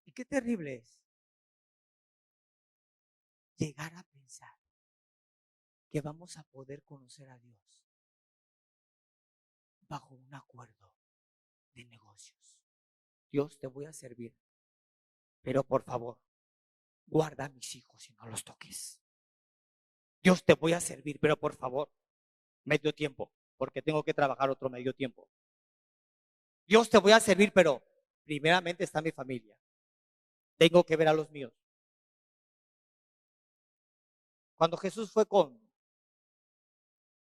Y qué terrible es llegar a pensar que vamos a poder conocer a Dios bajo un acuerdo de negocios. Dios, te voy a servir, pero por favor, guarda a mis hijos y no los toques. Dios, te voy a servir, pero por favor, medio tiempo, porque tengo que trabajar otro medio tiempo. Dios, te voy a servir, pero primeramente está mi familia. Tengo que ver a los míos. Cuando Jesús fue con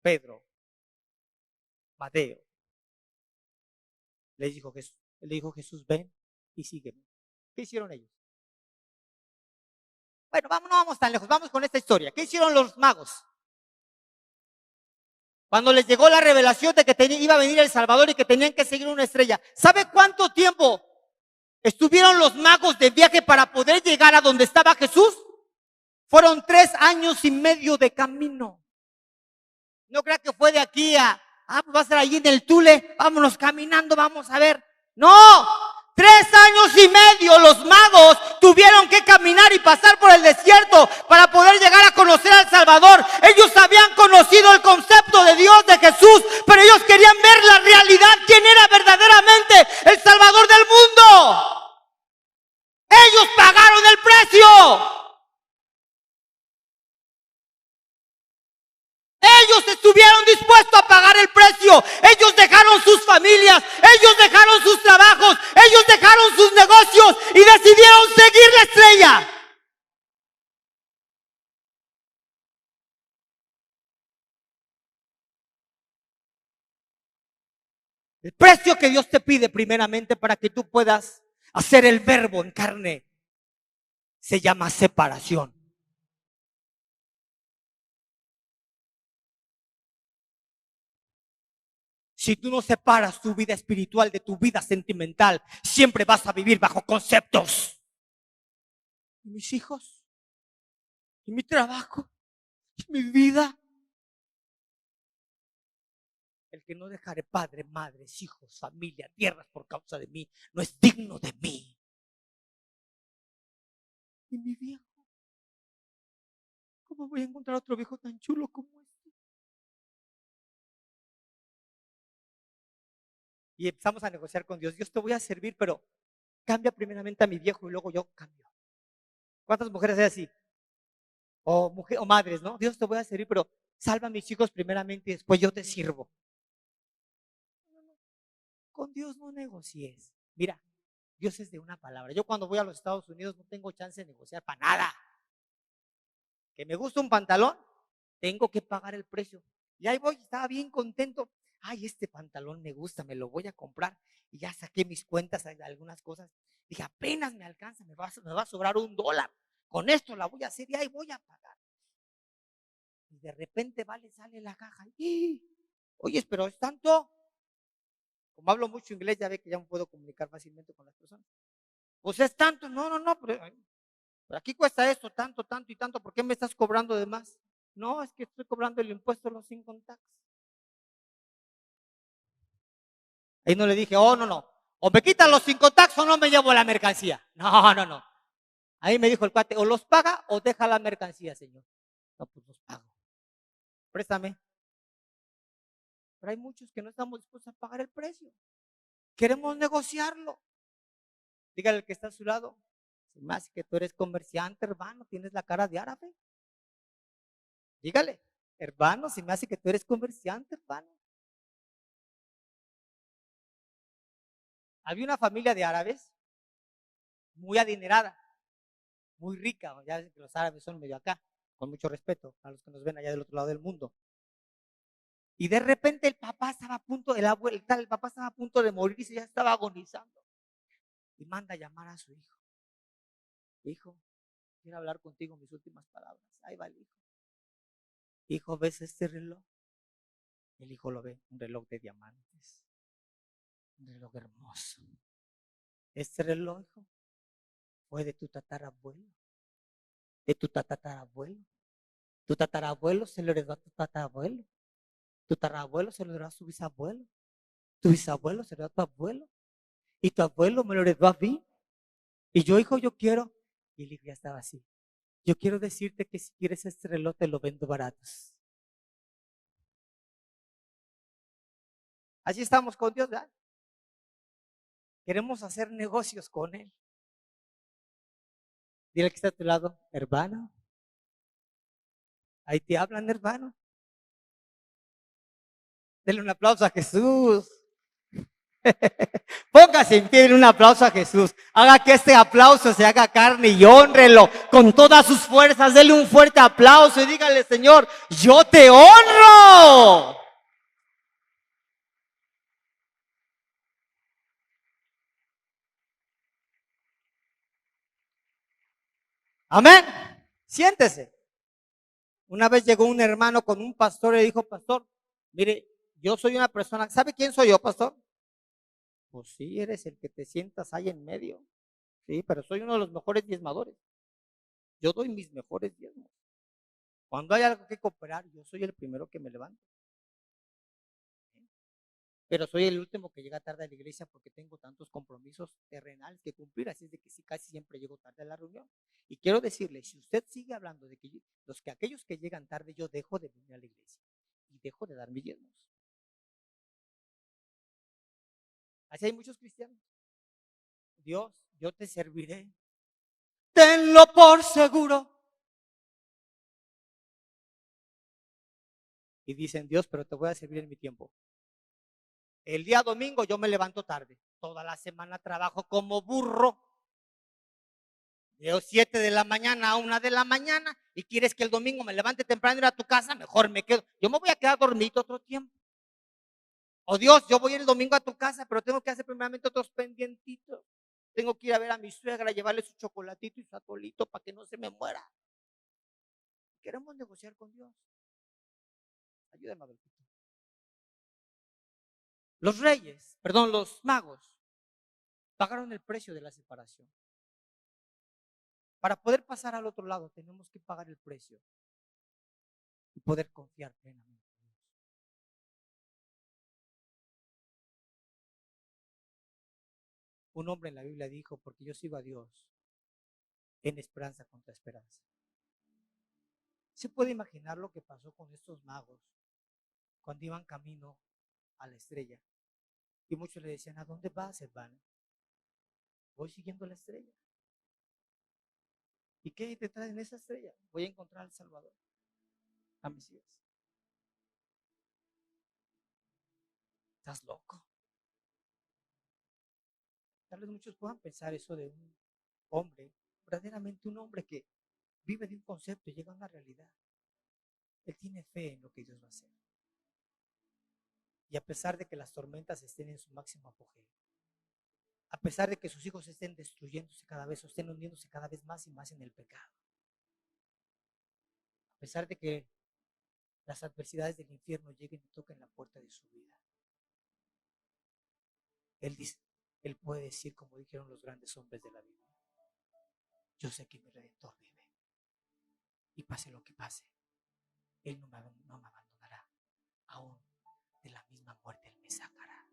Pedro, Mateo, le dijo Jesús, ven y sígueme. ¿Qué hicieron ellos? Bueno, no vamos tan lejos, vamos con esta historia. ¿Qué hicieron los magos? Cuando les llegó la revelación de que iba a venir el Salvador y que tenían que seguir una estrella. ¿Sabe cuánto tiempo estuvieron los magos de viaje para poder llegar a donde estaba Jesús? Fueron 3 años y medio de camino. No crea que fue de aquí pues va a ser allí en el Tule, vámonos caminando, vamos a ver. No, 3 años y medio los magos tuvieron que caminar y pasar por el desierto para poder llegar a conocer al Salvador. Ellos habían conocido el concepto de Dios, de Jesús, pero ellos querían ver la realidad, quién era verdaderamente el Salvador del mundo. Ellos pagaron el precio. Ellos estuvieron dispuestos a pagar el precio. Ellos dejaron sus familias, ellos dejaron sus trabajos, ellos dejaron sus negocios y decidieron seguir la estrella. El precio que Dios te pide primeramente para que tú puedas hacer el verbo en carne se llama separación. Si tú no separas tu vida espiritual de tu vida sentimental, siempre vas a vivir bajo conceptos. ¿Y mis hijos? ¿Y mi trabajo? ¿Y mi vida? El que no dejare padre, madres, hijos, familia, tierras por causa de mí, no es digno de mí. ¿Y mi viejo? ¿Cómo voy a encontrar otro viejo tan chulo como este? Y empezamos a negociar con Dios. Dios, te voy a servir, pero cambia primeramente a mi viejo y luego yo cambio. ¿Cuántas mujeres hay así? O madres, ¿no? Dios, te voy a servir, pero salva a mis hijos primeramente y después yo te sirvo. Con Dios no negocies. Mira, Dios es de una palabra. Yo cuando voy a los Estados Unidos no tengo chance de negociar para nada. Que me gusta un pantalón, tengo que pagar el precio. Y ahí voy, estaba bien contento. Ay, este pantalón me gusta, me lo voy a comprar. Y ya saqué mis cuentas de algunas cosas. Dije, apenas me alcanza, me va a sobrar $1. Con esto la voy a hacer y ahí voy a pagar. Y de repente sale la caja. Y, oye, pero es tanto. Como hablo mucho inglés, ya ve que ya me puedo comunicar fácilmente con las personas. Pues es tanto, no, pero aquí cuesta esto, tanto, tanto y tanto, ¿por qué me estás cobrando de más? No, es que estoy cobrando el impuesto de los income tax. Ahí no le dije, no, o me quitan los income tax o no me llevo la mercancía. No. Ahí me dijo el cuate, o los paga o deja la mercancía, señor. No, pues los pago. Préstame. Pero hay muchos que no estamos dispuestos a pagar el precio. Queremos negociarlo. Dígale al que está a su lado, más que tú eres comerciante, hermano, tienes la cara de árabe. Dígale, hermano, se me hace que tú eres comerciante, hermano. Había una familia de árabes muy adinerada, muy rica. Ya ven que los árabes son medio acá, con mucho respeto a los que nos ven allá del otro lado del mundo. Y de repente el papá estaba a punto, el papá estaba a punto de morir y ya estaba agonizando. Y manda a llamar a su hijo. Hijo, quiero hablar contigo mis últimas palabras. Ahí va el hijo. Hijo, ¿ves este reloj? El hijo lo ve, un reloj de diamantes. Un reloj hermoso. Este reloj, hijo, fue de tu tatarabuelo. De tu tatarabuelo. Tu tatarabuelo se lo heredó a tu tatarabuelo. Tu tatarabuelo se lo heredó a su bisabuelo. Tu bisabuelo se lo heredó a tu abuelo. Y tu abuelo me lo heredó a mí. Y yo, hijo, yo quiero. Y el hijo ya estaba así. Yo quiero decirte que si quieres este reloj te lo vendo baratos. Así estamos con Dios, ¿verdad? Queremos hacer negocios con Él. Dile que está a tu lado, hermano. Ahí te hablan, hermano. Denle un aplauso a Jesús. Póngase en pie, denle un aplauso a Jesús. Haga que este aplauso se haga carne y hónrelo con todas sus fuerzas. Denle un fuerte aplauso y dígale, Señor, yo te honro. Amén. Siéntese. Una vez llegó un hermano con un pastor y le dijo, pastor, mire, yo soy una persona, ¿sabe quién soy yo, pastor? Pues sí, eres el que te sientas ahí en medio. Sí, pero soy uno de los mejores diezmadores. Yo doy mis mejores diezmos. Cuando hay algo que cooperar, yo soy el primero que me levanto. Pero soy el último que llega tarde a la iglesia porque tengo tantos compromisos terrenales que cumplir, así es de que sí, casi siempre llego tarde a la reunión. Y quiero decirle, si usted sigue hablando de que aquellos que llegan tarde, yo dejo de venir a la iglesia y dejo de dar mis diezmos. Así hay muchos cristianos. Dios, yo te serviré. Tenlo por seguro. Y dicen, Dios, pero te voy a servir en mi tiempo. El día domingo yo me levanto tarde. Toda la semana trabajo como burro. De 7 de la mañana a 1 de la mañana. Y quieres que el domingo me levante temprano y ir a tu casa, mejor me quedo. Yo me voy a quedar dormido otro tiempo. O Dios, yo voy el domingo a tu casa, pero tengo que hacer primeramente otros pendientitos. Tengo que ir a ver a mi suegra, llevarle su chocolatito y su atolito para que no se me muera. Queremos negociar con Dios. Ayúdame, Adolfito. Los magos pagaron el precio de la separación. Para poder pasar al otro lado tenemos que pagar el precio y poder confiar plenamente en Dios. Un hombre en la Biblia dijo, porque yo sigo a Dios en esperanza contra esperanza. ¿Se puede imaginar lo que pasó con estos magos cuando iban camino a la estrella? Y muchos le decían, ¿a dónde vas, hermano? Voy siguiendo la estrella. ¿Y qué te trae en esa estrella? Voy a encontrar al Salvador, a Mesías. ¿Estás loco? Tal vez muchos puedan pensar eso de un hombre, verdaderamente un hombre que vive de un concepto y llega a una realidad. Él tiene fe en lo que Dios va a hacer. Y a pesar de que las tormentas estén en su máximo apogeo, a pesar de que sus hijos estén destruyéndose cada vez o estén hundiéndose cada vez más y más en el pecado, a pesar de que las adversidades del infierno lleguen y toquen la puerta de su vida, él dice, él puede decir, como dijeron los grandes hombres de la Biblia, yo sé que mi Redentor vive y pase lo que pase, Él no me abandonará, aún de la misma muerte Él me sacará.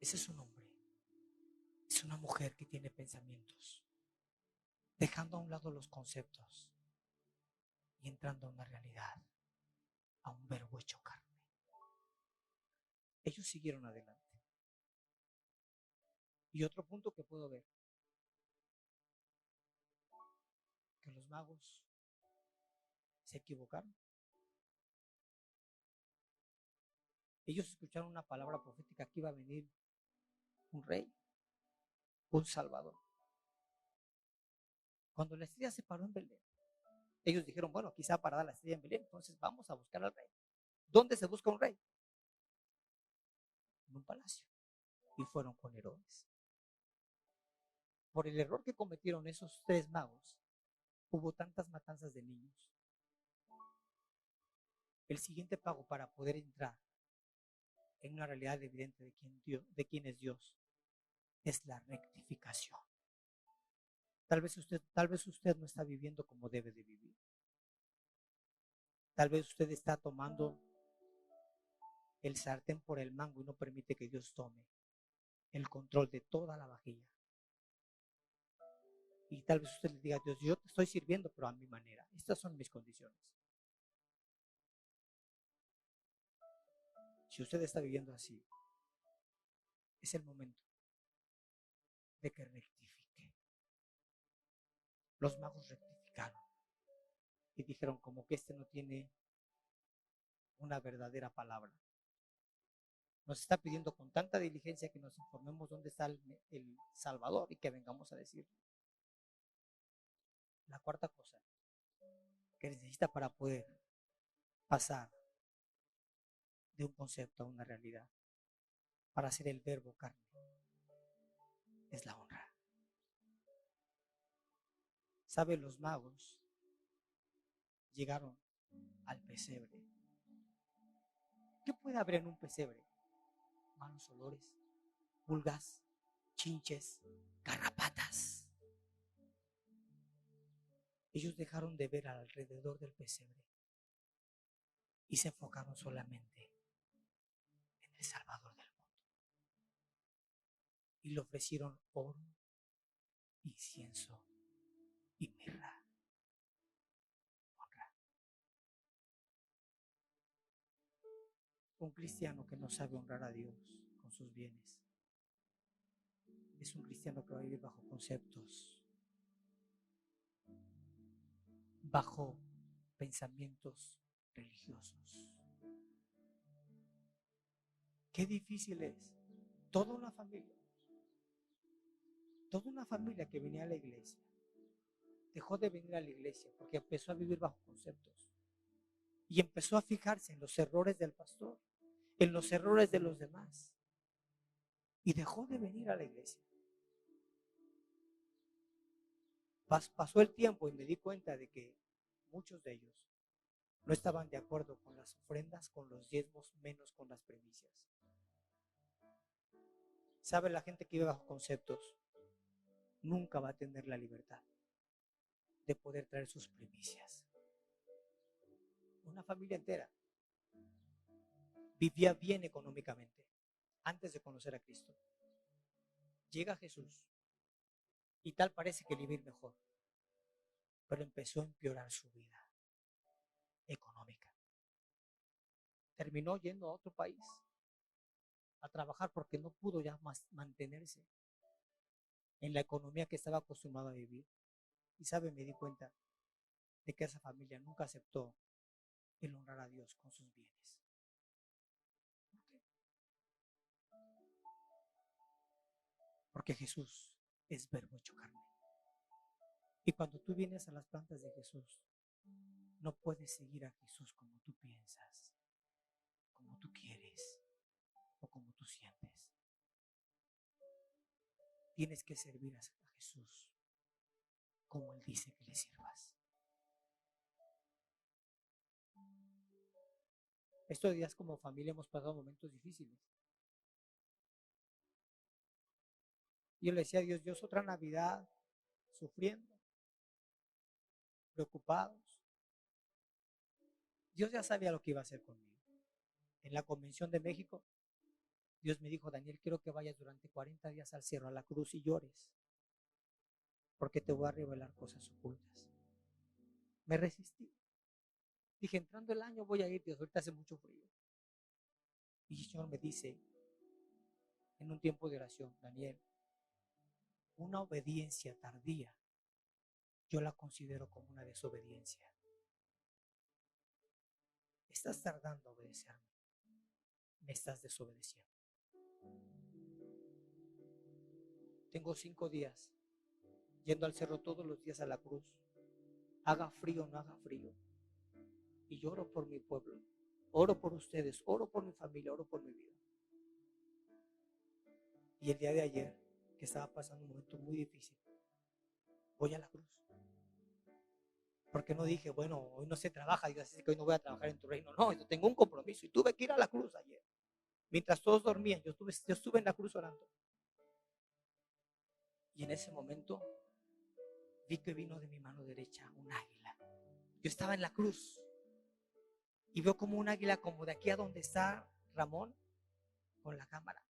Ese es un hombre, es una mujer que tiene pensamientos, dejando a un lado los conceptos y entrando a una realidad, a un verbo hecho carne. Ellos siguieron adelante. Y otro punto que puedo ver, que los magos se equivocaron. Ellos escucharon una palabra profética que iba a venir un rey, un salvador. Cuando la estrella se paró en Belén, ellos dijeron, bueno, quizá parada la estrella en Belén, entonces vamos a buscar al rey. ¿Dónde se busca un rey? En un palacio. Y fueron con Herodes. Por el error que cometieron esos 3 magos, hubo tantas matanzas de niños. El siguiente pago para poder entrar en una realidad evidente de quién es Dios es la rectificación. Tal vez usted no está viviendo como debe de vivir. Tal vez usted está tomando el sartén por el mango y no permite que Dios tome el control de toda la vajilla. Y tal vez usted le diga a Dios, yo te estoy sirviendo, pero a mi manera. Estas son mis condiciones. Si usted está viviendo así, es el momento de que rectifique. Los magos rectificaron. y dijeron como que este no tiene una verdadera palabra. Nos está pidiendo con tanta diligencia que nos informemos dónde está el Salvador y que vengamos a decir. La cuarta cosa que necesita para poder pasar de un concepto a una realidad, para hacer el verbo carne, es la honra. ¿Sabe? Los magos llegaron al pesebre. ¿Qué puede haber en un pesebre? Malos olores, pulgas, chinches, garrapatas. Ellos dejaron de ver alrededor del pesebre y se enfocaron solamente en el Salvador del mundo. Y le ofrecieron oro, incienso y mirra. Honra. Un cristiano que no sabe honrar a Dios con sus bienes es un cristiano que va a vivir bajo conceptos, bajo pensamientos religiosos. Qué difícil es. Toda una familia que venía a la iglesia, dejó de venir a la iglesia porque empezó a vivir bajo conceptos y empezó a fijarse en los errores del pastor, en los errores de los demás, y dejó de venir a la iglesia. Pasó el tiempo y me di cuenta de que muchos de ellos no estaban de acuerdo con las ofrendas, con los diezmos, menos con las primicias. ¿Sabe? La gente que vive bajo conceptos nunca va a tener la libertad de poder traer sus primicias. Una familia entera vivía bien económicamente antes de conocer a Cristo. Llega Jesús y tal parece que vivir mejor, pero empezó a empeorar su vida económica. Terminó yendo a otro país a trabajar porque no pudo ya más mantenerse en la economía que estaba acostumbrado a vivir. Y sabe, me di cuenta de que esa familia nunca aceptó el honrar a Dios con sus bienes. ¿Por qué? Porque Jesús es verbo hecho carne. Y cuando tú vienes a las plantas de Jesús, no puedes seguir a Jesús como tú piensas, como tú quieres o como tú sientes. Tienes que servir a Jesús como Él dice que le sirvas. Estos días como familia hemos pasado momentos difíciles. Yo le decía a Dios, otra Navidad sufriendo, preocupados. Dios ya sabía lo que iba a hacer conmigo. En la Convención de México, Dios me dijo, Daniel, quiero que vayas durante 40 días al cerro, a la cruz y llores, porque te voy a revelar cosas ocultas. Me resistí. Dije, entrando el año voy a ir, Dios, ahorita hace mucho frío. Y el Señor me dice, en un tiempo de oración, Daniel, una obediencia tardía, yo la considero como una desobediencia. Estás tardando a obedecerme, me estás desobedeciendo. Tengo 5 días yendo al cerro todos los días a la cruz, haga frío o no haga frío, y yo oro por mi pueblo, oro por ustedes, oro por mi familia, oro por mi vida. Y el día de ayer, que estaba pasando un momento muy difícil, voy a la cruz. Porque no dije, bueno, hoy no se trabaja, Dios, así que hoy no voy a trabajar en tu reino. No, yo tengo un compromiso y tuve que ir a la cruz ayer. Mientras todos dormían, yo estuve en la cruz orando. Y en ese momento vi que vino de mi mano derecha un águila. Yo estaba en la cruz y veo como un águila, como de aquí a donde está Ramón con la cámara,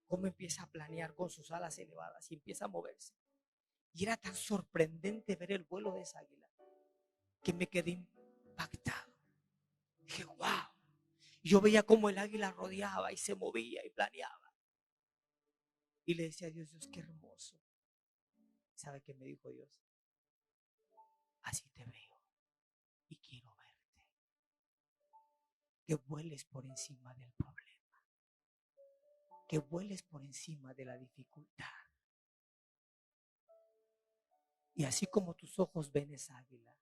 cómo empieza a planear con sus alas elevadas y empieza a moverse. Y era tan sorprendente ver el vuelo de esa águila que me quedé impactado. Dije, wow. Y yo veía cómo el águila rodeaba y se movía y planeaba. Y le decía a Dios, Dios, qué hermoso. ¿Sabe qué me dijo Dios? Así te veo. que vueles por encima del problema, que vueles por encima de la dificultad. Y así como tus ojos ven esa águila,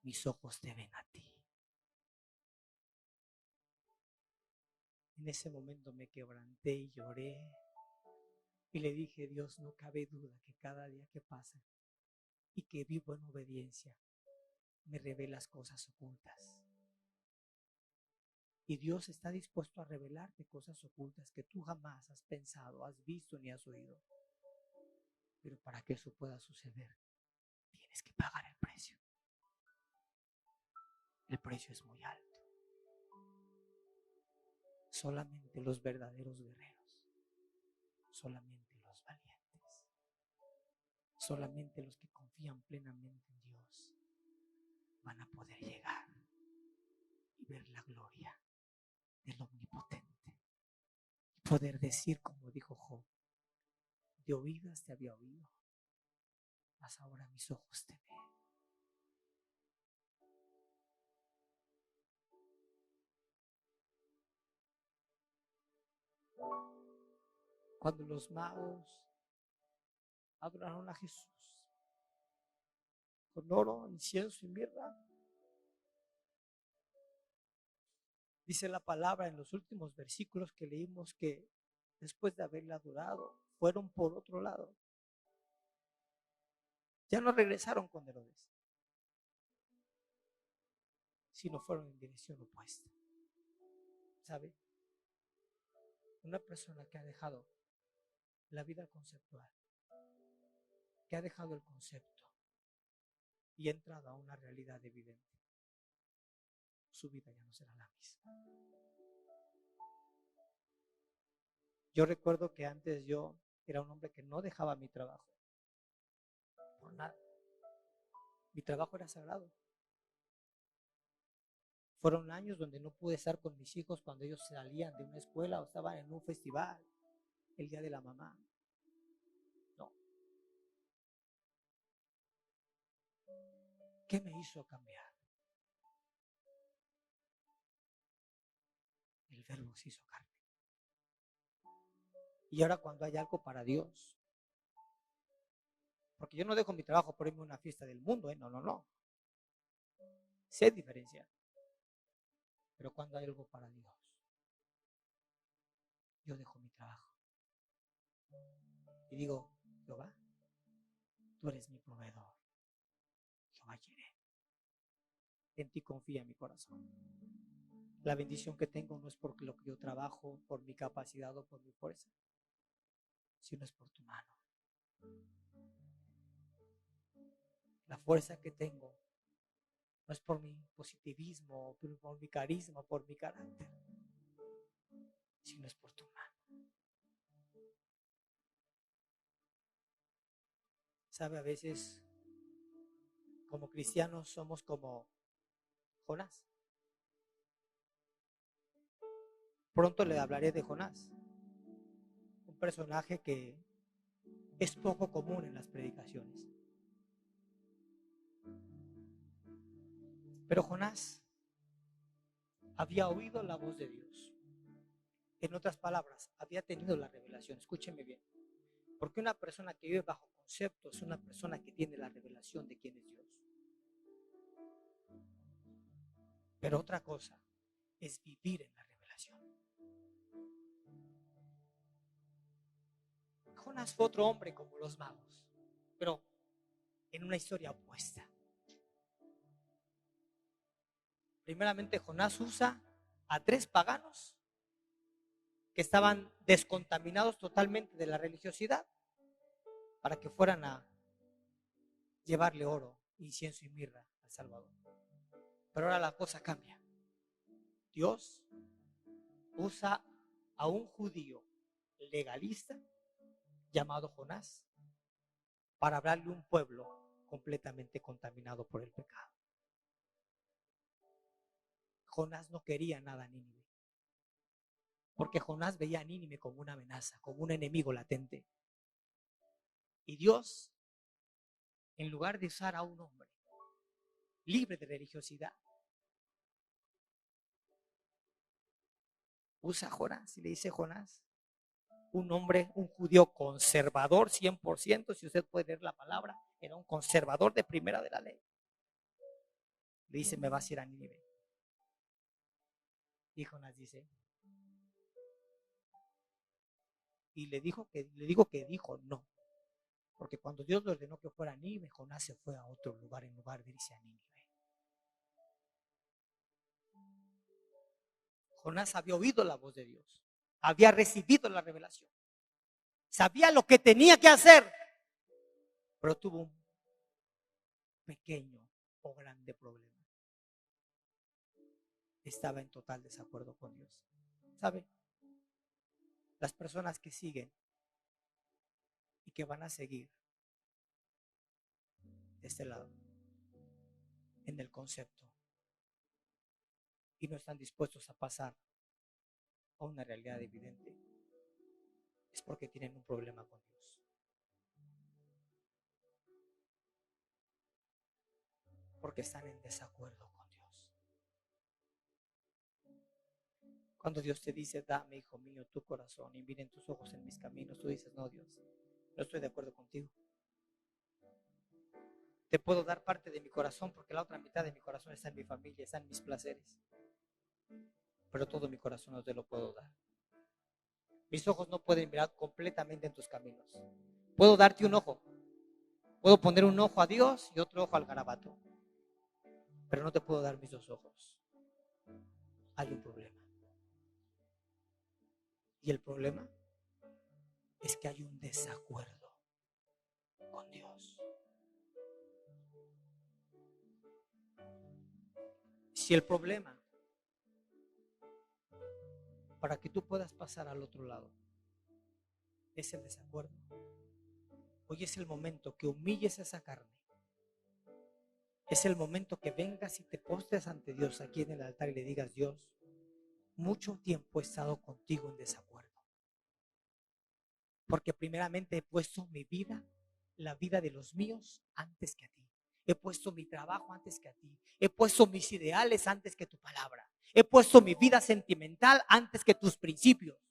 mis ojos te ven a ti. En ese momento me quebranté y lloré y le dije: Dios, no cabe duda que cada día que pasa y que vivo en obediencia, me revelas cosas ocultas. Y Dios está dispuesto a revelarte cosas ocultas que tú jamás has pensado, has visto ni has oído. Pero para que eso pueda suceder, tienes que pagar el precio. El precio es muy alto. Solamente los verdaderos guerreros, solamente los valientes, solamente los que confían plenamente en Dios van a poder llegar y ver la gloria del Omnipotente. Y poder decir, como dijo Job: de oídas te había oído, mas ahora mis ojos te ven. Cuando los magos adoraron a Jesús con oro, incienso y mirra, dice la palabra en los últimos versículos que leímos que después de haberle adorado, fueron por otro lado. Ya no regresaron con Herodes, sino fueron en dirección opuesta. ¿Sabe? Una persona que ha dejado la vida conceptual, que ha dejado el concepto y ha entrado a una realidad evidente, su vida ya no será la misma. Yo recuerdo que antes yo era un hombre que no dejaba mi trabajo por nada. Mi trabajo era sagrado. Fueron años donde no pude estar con mis hijos cuando ellos salían de una escuela o estaban en un festival, el día de la mamá. No. ¿Qué me hizo cambiar? El Verbo se hizo carne. Y ahora cuando hay algo para Dios, porque yo no dejo mi trabajo por irme a una fiesta del mundo, no. Sé diferenciar. Pero cuando hay algo para Dios, yo dejo mi trabajo. Y digo: Jehová, tú eres mi proveedor. Jehová Jireh, en ti confía mi corazón. La bendición que tengo no es por lo que yo trabajo, por mi capacidad o por mi fuerza, sino es por tu mano. La fuerza que tengo no es por mi positivismo, por mi carisma, por mi carácter, sino es por tu mano. Sabe, a veces como cristianos somos como Jonás. Pronto le hablaré de Jonás, un personaje que es poco común en las predicaciones. Pero Jonás había oído la voz de Dios. En otras palabras, había tenido la revelación. Escúcheme bien. Porque una persona que vive bajo conceptos es una persona que tiene la revelación de quién es Dios. Pero otra cosa es vivir en la revelación. Jonás fue otro hombre como los magos, pero en una historia opuesta. Primeramente, Jonás usa a 3 paganos que estaban descontaminados totalmente de la religiosidad para que fueran a llevarle oro, incienso y mirra al Salvador. Pero ahora la cosa cambia. Dios usa a un judío legalista llamado Jonás para hablarle a un pueblo completamente contaminado por el pecado. Jonás no quería nada a Nínive, porque Jonás veía a Nínive como una amenaza, como un enemigo latente. Y Dios, en lugar de usar a un hombre libre de religiosidad, usa a Jonás y le dice: Jonás, un hombre, un judío conservador 100%, si usted puede leer la palabra, era un conservador de primera de la ley. Le dice: me vas a ir a Nínive. Y Jonás dice, y le digo que dijo no, porque cuando Dios le ordenó que fuera a Nínive, Jonás se fue a otro lugar en lugar de irse a Nínive. Jonás había oído la voz de Dios, había recibido la revelación, sabía lo que tenía que hacer, pero tuvo un pequeño o grande problema. Estaba en total desacuerdo con Dios. ¿Sabe? Las personas que siguen y que van a seguir de este lado, en el concepto, y no están dispuestos a pasar a una realidad evidente, es porque tienen un problema con Dios. Porque están en desacuerdo con Dios. Cuando Dios te dice: dame, hijo mío, tu corazón y miren tus ojos en mis caminos, tú dices: no, Dios, no estoy de acuerdo contigo. Te puedo dar parte de mi corazón porque la otra mitad de mi corazón está en mi familia, está en mis placeres, pero todo mi corazón no te lo puedo dar. Mis ojos no pueden mirar completamente en tus caminos. Puedo darte un ojo, puedo poner un ojo a Dios y otro ojo al garabato, pero no te puedo dar mis dos ojos. Hay un problema. Y el problema es que hay un desacuerdo con Dios. Si el problema para que tú puedas pasar al otro lado es el desacuerdo, hoy es el momento que humilles esa carne. Es el momento que vengas y te postres ante Dios aquí en el altar y le digas: Dios, mucho tiempo he estado contigo en desacuerdo, porque primeramente he puesto mi vida, la vida de los míos, antes que a ti. He puesto mi trabajo antes que a ti. He puesto mis ideales antes que tu palabra. He puesto mi vida sentimental antes que tus principios.